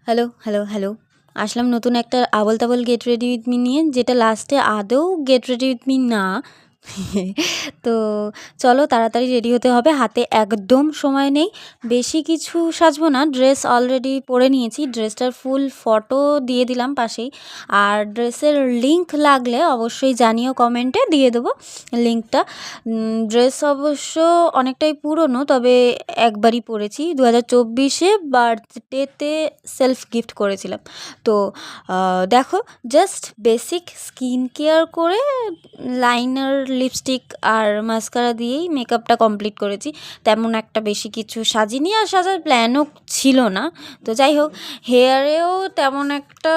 Hello, hello, hello. আসলাম নতুন একটা Abol Tabol get ready with me নিয়ে, যেটা লাস্টে আদৌ গেট রেডি উইথ মি না। তো চলো তাড়াতাড়ি রেডি হতে হবে, হাতে একদম সময় নেই। বেশি কিছু সাজবো না, ড্রেস অলরেডি পরে নিয়েছি, ড্রেসটার ফুল ফটো দিয়ে দিলাম পাশেই। আর ড্রেসের লিঙ্ক লাগলে অবশ্যই জানিও, কমেন্টে দিয়ে দেবো লিঙ্কটা। ড্রেস অবশ্য অনেকটাই পুরনো, তবে একবারই পরেছি 2024-এ বার্থডেতে সেলফ গিফট করেছিলাম। তো দেখো, জাস্ট বেসিক স্কিন কেয়ার করে লাইনার, লিপস্টিক আর মাস্কারা দিয়েই মেকআপটা কমপ্লিট করেছি। তেমন একটা বেশি কিছু সাজিনি, আর সাজার প্ল্যানও ছিল না। তো যাই হোক, হেয়ারেও তেমন একটা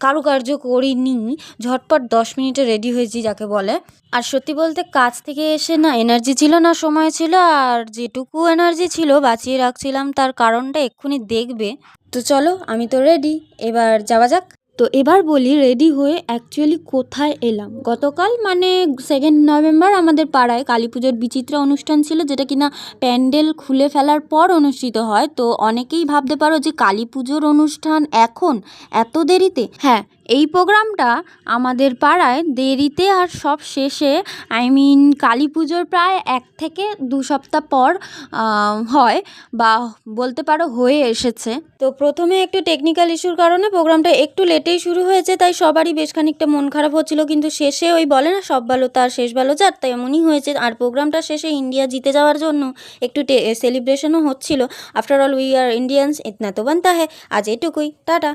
কারুকার্য করিনি, ঝটপট 10 মিনিটে রেডি হয়েছি যাকে বলে। আর সত্যি বলতে কাজ থেকে এসে না এনার্জি ছিল না সময় ছিল, আর যেটুকু এনার্জি ছিল বাঁচিয়ে রাখছিলাম, তার কারণটা এক্ষুনি দেখবে। তো চলো, আমি তো রেডি, এবার যাওয়া যাক। তো এবার বলি রেডি হয়ে অ্যাকচুয়ালি কোথায় এলাম। গতকাল মানে 2 নভেম্বর আমাদের পাড়ায় কালী পুজোর বিচিত্রা অনুষ্ঠান ছিল, যেটা কিনা প্যান্ডেল খুলে ফেলার পর অনুষ্ঠিত হয়। তো অনেকেই ভাবতে পারো যে কালী পুজোর অনুষ্ঠান এখন এত দেরিতে। হ্যাঁ, এই প্রোগ্রামটা আমাদের পাড়ায় দেরিতে আর সব শেষে, কালী পুজোর প্রায় 1 থেকে 2 সপ্তাহ পর হয়, বা বলতে পারো হয়ে এসেছে। তো প্রথমে একটু টেকনিক্যাল ইস্যুর কারণে প্রোগ্রামটা একটু লেটেই শুরু হয়েছে, তাই সবারই বেশ খানিকটা মন খারাপ হচ্ছিল। কিন্তু শেষে ওই বলে না, সব ভালো তার শেষ ভালো যার, তাই এমনই হয়েছে। আর প্রোগ্রামটা শেষে ইন্ডিয়া জিতে যাওয়ার জন্য একটু সেলিব্রেশনও হচ্ছিল। After all we are Indians, ইতনা তো বানতা হ্যায়। আজ এটুকুই, টাটা।